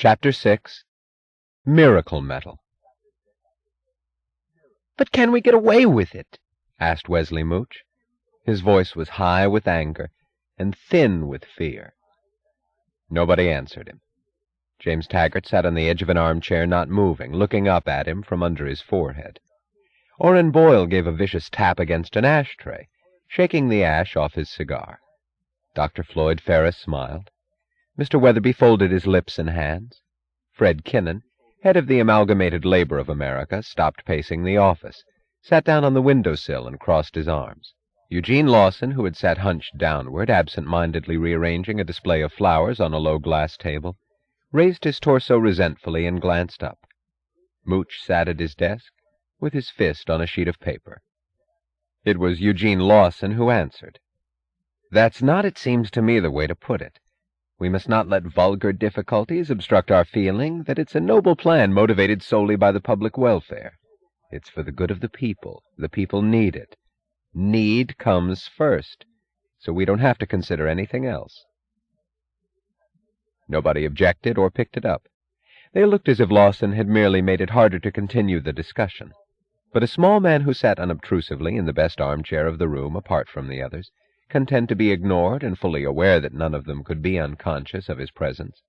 Chapter 6. Miracle Metal. "But can we get away with it?" asked Wesley Mooch. His voice was high with anger and thin with fear. Nobody answered him. James Taggart sat on the edge of an armchair, not moving, looking up at him from under his forehead. Orrin Boyle gave a vicious tap against an ashtray, shaking the ash off his cigar. Dr. Floyd Ferris smiled. Mr. Weatherby folded his lips and hands. Fred Kinnan, head of the Amalgamated Labor of America, stopped pacing the office, sat down on the windowsill and crossed his arms. Eugene Lawson, who had sat hunched downward, absent-mindedly rearranging a display of flowers on a low glass table, raised his torso resentfully and glanced up. Mooch sat at his desk, with his fist on a sheet of paper. It was Eugene Lawson who answered. "That's not, it seems to me, the way to put it. We must not let vulgar difficulties obstruct our feeling that it's a noble plan motivated solely by the public welfare. It's for the good of the people. The people need it. Need comes first, so we don't have to consider anything else." Nobody objected or picked it up. They looked as if Lawson had merely made it harder to continue the discussion. But a small man who sat unobtrusively in the best armchair of the room, apart from the others, content to be ignored and fully aware that none of them could be unconscious of his presence,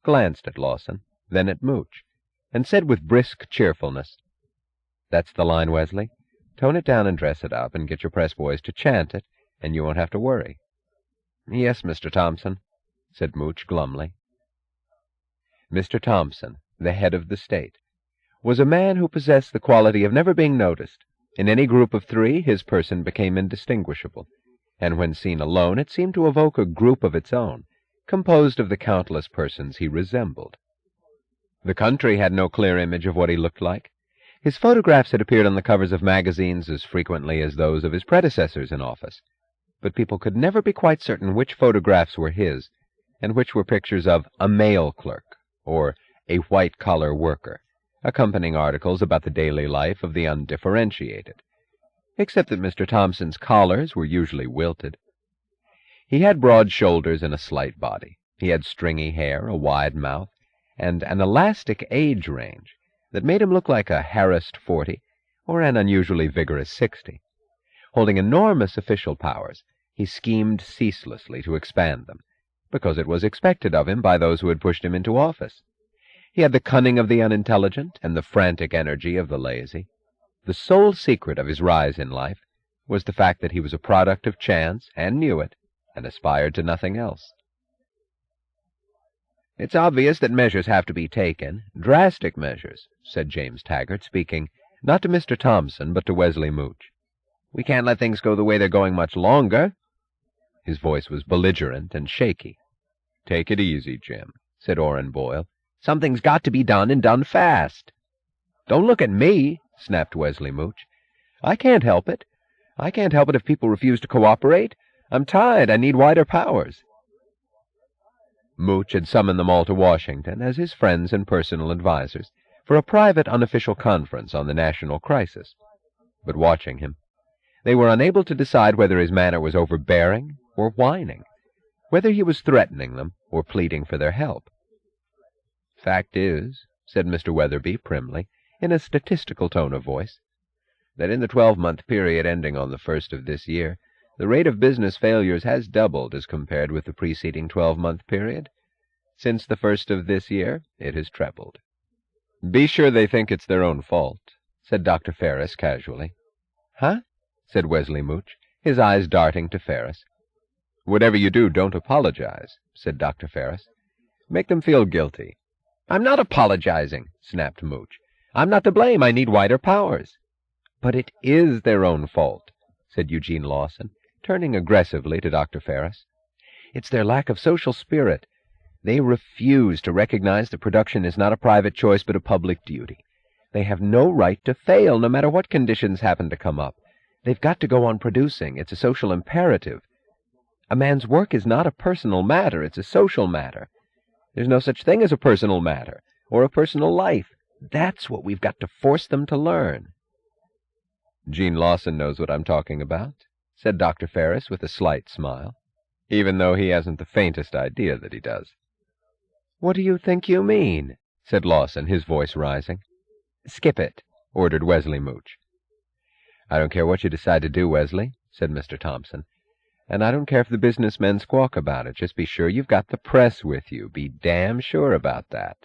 glanced at Lawson, then at Mooch, and said with brisk cheerfulness, "That's the line, Wesley. Tone it down and dress it up, and get your press boys to chant it, and you won't have to worry." "Yes, Mr. Thompson," said Mooch glumly. Mr. Thompson, the head of the state, was a man who possessed the quality of never being noticed. In any group of three, his person became indistinguishable, and when seen alone, it seemed to evoke a group of its own, composed of the countless persons he resembled. The country had no clear image of what he looked like. His photographs had appeared on the covers of magazines as frequently as those of his predecessors in office, but people could never be quite certain which photographs were his, and which were pictures of a mail clerk or a white-collar worker, accompanying articles about the daily life of the undifferentiated, except that Mr. Thompson's collars were usually wilted. He had broad shoulders and a slight body. He had stringy hair, a wide mouth, and an elastic age range that made him look like a harassed 40 or an unusually vigorous 60. Holding enormous official powers, he schemed ceaselessly to expand them, because it was expected of him by those who had pushed him into office. He had the cunning of the unintelligent and the frantic energy of the lazy. The sole secret of his rise in life was the fact that he was a product of chance and knew it, and aspired to nothing else. "It's obvious that measures have to be taken, drastic measures," said James Taggart, speaking not to Mr. Thompson but to Wesley Mooch. "We can't let things go the way they're going much longer." His voice was belligerent and shaky. "Take it easy, Jim," said Orrin Boyle. "Something's got to be done, and done fast." "Don't look at me," snapped Wesley Mooch. "I can't help it. I can't help it if people refuse to cooperate. I'm tired. I need wider powers." Mooch had summoned them all to Washington as his friends and personal advisers for a private, unofficial conference on the national crisis. But watching him, they were unable to decide whether his manner was overbearing or whining, whether he was threatening them or pleading for their help. "Fact is," said Mr. Weatherby primly, in a statistical tone of voice, "that in the 12-month period ending on the 1st of this year, the rate of business failures has doubled as compared with the preceding 12-month period. Since the 1st of this year, it has trebled." "Be sure they think it's their own fault," said Dr. Ferris casually. "Huh?" said Wesley Mooch, his eyes darting to Ferris. "Whatever you do, don't apologize," said Dr. Ferris. "Make them feel guilty." "I'm not apologizing," snapped Mooch. "I'm not to blame. I need wider powers." "But it is their own fault," said Eugene Lawson, turning aggressively to Dr. Ferris. "It's their lack of social spirit. They refuse to recognize that production is not a private choice but a public duty. They have no right to fail, no matter what conditions happen to come up. They've got to go on producing. It's a social imperative. A man's work is not a personal matter. It's a social matter. There's no such thing as a personal matter or a personal life. That's what we've got to force them to learn." "Gene Lawson knows what I'm talking about," said Dr. Ferris with a slight smile, "even though he hasn't the faintest idea that he does." "What do you think you mean?" said Lawson, his voice rising. "Skip it," ordered Wesley Mooch. "I don't care what you decide to do, Wesley," said Mr. Thompson. "And I don't care if the businessmen squawk about it. Just be sure you've got the press with you. Be damn sure about that."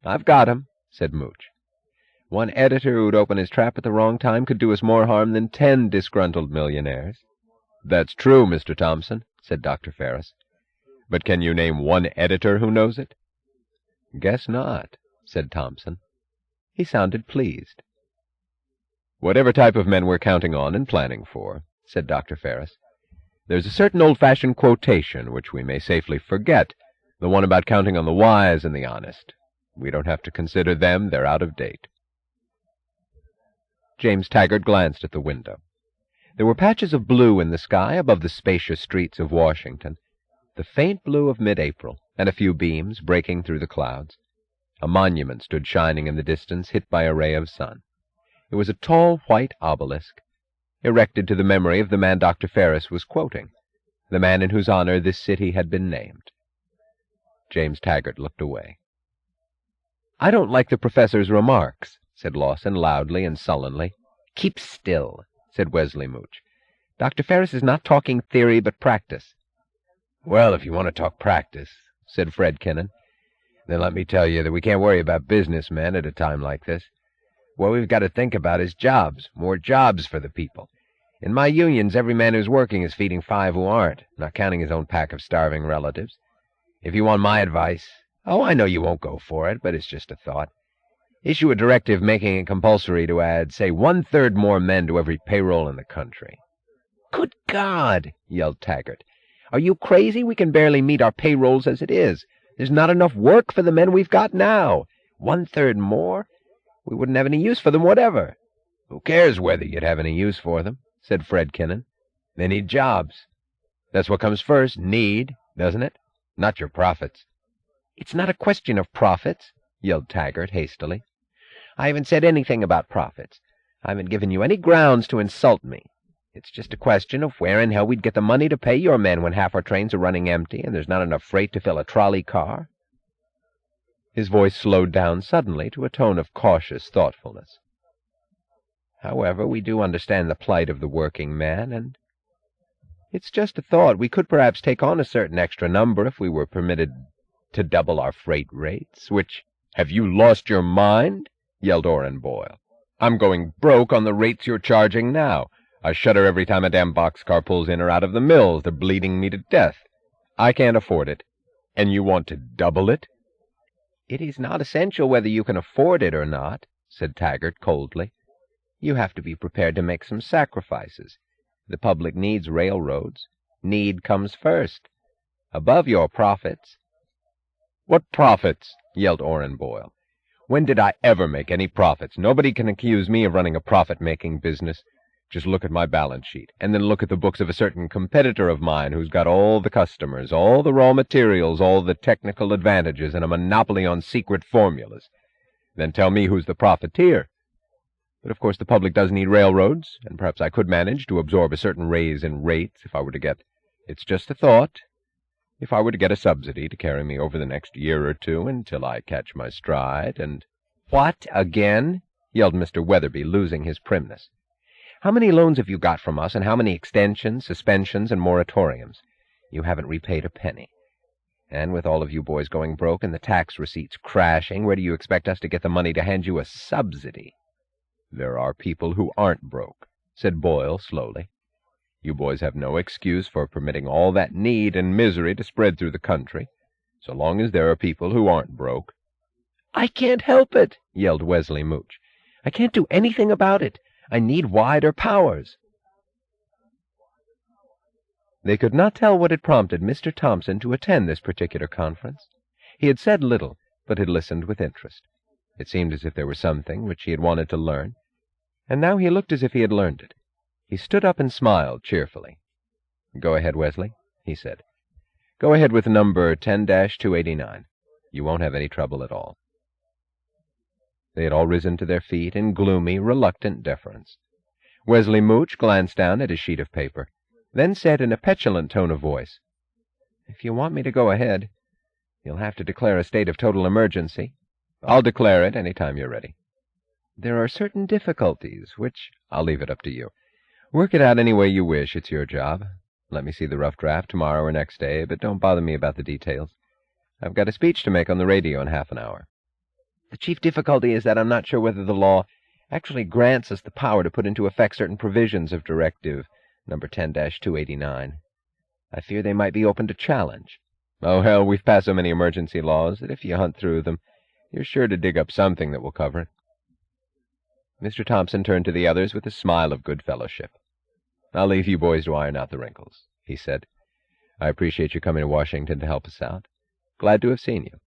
"I've got 'em," said Mooch. "One editor who'd open his trap at the wrong time could do us more harm than 10 disgruntled millionaires." "That's true, Mr. Thompson," said Dr. Ferris. "But can you name one editor who knows it?" "Guess not," said Thompson. He sounded pleased. "Whatever type of men we're counting on and planning for," said Dr. Ferris, "there's a certain old-fashioned quotation which we may safely forget, the one about counting on the wise and the honest. We don't have to consider them. They're out of date." James Taggart glanced at the window. There were patches of blue in the sky above the spacious streets of Washington, the faint blue of mid-April, and a few beams breaking through the clouds. A monument stood shining in the distance, hit by a ray of sun. It was a tall white obelisk, erected to the memory of the man Dr. Ferris was quoting, the man in whose honor this city had been named. James Taggart looked away. "I don't like the professor's remarks," said Lawson loudly and sullenly. "Keep still," said Wesley Mooch. "Dr. Ferris is not talking theory but practice." "Well, if you want to talk practice," said Fred Kinnan, "then let me tell you that we can't worry about businessmen at a time like this. What we've got to think about is jobs, more jobs for the people. In my unions, every man who's working is feeding 5 who aren't, not counting his own pack of starving relatives. If you want my advice, I know you won't go for it, but it's just a thought. Issue a directive making it compulsory to add, say, 1/3 more men to every payroll in the country." "Good God!" yelled Taggart. "Are you crazy? We can barely meet our payrolls as it is. There's not enough work for the men we've got now. 1/3 more? We wouldn't have any use for them whatever." "Who cares whether you'd have any use for them?" said Fred Kinnan. "They need jobs. That's what comes first, need, doesn't it? Not your profits." "It's not a question of profits," yelled Taggart hastily. "I haven't said anything about profits. I haven't given you any grounds to insult me. It's just a question of where in hell we'd get the money to pay your men when half our trains are running empty and there's not enough freight to fill a trolley car." His voice slowed down suddenly to a tone of cautious thoughtfulness. "However, we do understand the plight of the working man, and it's just a thought. We could perhaps take on a certain extra number if we were permitted to double our freight rates, which—" "Have you lost your mind?" yelled Orrin Boyle. "I'm going broke on the rates you're charging now. I shudder every time a damn boxcar pulls in or out of the mills. They're bleeding me to death. I can't afford it. And you want to double it?" "It is not essential whether you can afford it or not," said Taggart coldly. "You have to be prepared to make some sacrifices. The public needs railroads. Need comes first. Above your profits." "What profits?" yelled Orrin Boyle. "When did I ever make any profits? Nobody can accuse me of running a profit-making business. Just look at my balance sheet, and then look at the books of a certain competitor of mine who's got all the customers, all the raw materials, all the technical advantages, and a monopoly on secret formulas. Then tell me who's the profiteer. But of course the public does need railroads, and perhaps I could manage to absorb a certain raise in rates if I were to get— it's just a thought— if I were to get a subsidy to carry me over the next year or two until I catch my stride, and—" "What again?" yelled Mr. Weatherby, losing his primness. "How many loans have you got from us, and how many extensions, suspensions, and moratoriums? You haven't repaid a penny. And with all of you boys going broke and the tax receipts crashing, where do you expect us to get the money to hand you a subsidy?" "There are people who aren't broke," said Boyle slowly. "You boys have no excuse for permitting all that need and misery to spread through the country, so long as there are people who aren't broke." "I can't help it," yelled Wesley Mooch. "I can't do anything about it. I need wider powers." They could not tell what had prompted Mr. Thompson to attend this particular conference. He had said little, but had listened with interest. It seemed as if there was something which he had wanted to learn, and now he looked as if he had learned it. He stood up and smiled cheerfully. "Go ahead, Wesley," he said. "Go ahead with number 10-289. You won't have any trouble at all." They had all risen to their feet in gloomy, reluctant deference. Wesley Mooch glanced down at his sheet of paper, then said in a petulant tone of voice, "If you want me to go ahead, You'll have to declare a state of total emergency. I'll declare it any time you're ready. There are certain difficulties, which I'll leave it up to you. Work it out any way you wish. It's your job. Let me see the rough draft tomorrow or next day, but don't bother me about the details. I've got a speech to make on the radio in half an hour. The chief difficulty is that I'm not sure whether the law actually grants us the power to put into effect certain provisions of Directive number 10-289. I fear they might be open to challenge. Oh, hell, we've passed so many emergency laws that if you hunt through them, you're sure to dig up something that will cover it. Mr. Thompson turned to the others with a smile of good fellowship. I'll leave you boys to iron out the wrinkles, he said. I appreciate you coming to Washington to help us out. Glad to have seen you.